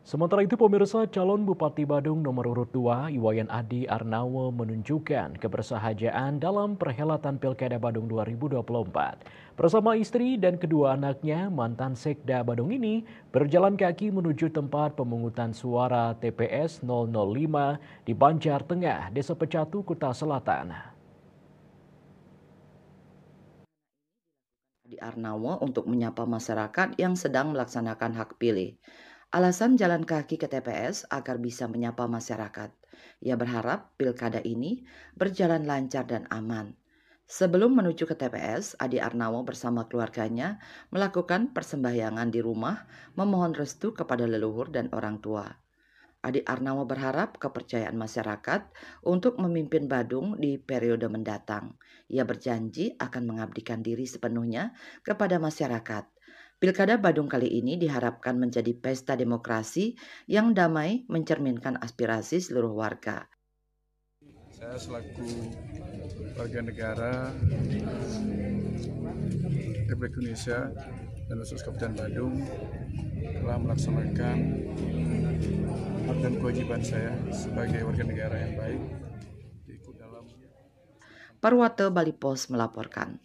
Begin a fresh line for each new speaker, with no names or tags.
Sementara itu pemirsa calon Bupati Badung nomor urut 2 Iwayan Adi Arnawo menunjukkan kebersahajaan dalam perhelatan Pilkada Badung 2024. Bersama istri dan kedua anaknya, mantan Sekda Badung ini berjalan kaki menuju tempat pemungutan suara TPS 005 di Banjar Tengah, Desa Pecatu, Kuta Selatan.
Di Arnawo untuk menyapa masyarakat yang sedang melaksanakan hak pilih. Alasan jalan kaki ke TPS agar bisa menyapa masyarakat. Ia berharap pilkada ini berjalan lancar dan aman. Sebelum menuju ke TPS, Adi Arnawo bersama keluarganya melakukan persembahyangan di rumah, memohon restu kepada leluhur dan orang tua. Adi Arnawo berharap kepercayaan masyarakat untuk memimpin Badung di periode mendatang. Ia berjanji akan mengabdikan diri sepenuhnya kepada masyarakat. Pilkada Badung kali ini diharapkan menjadi pesta demokrasi yang damai, mencerminkan aspirasi seluruh warga.
Saya selaku warga negara Republik Indonesia dan khusus Kabupaten Badung telah melaksanakan hak dan kewajiban saya sebagai warga negara yang baik. Ikut dalam
Parwate Bali Pos melaporkan.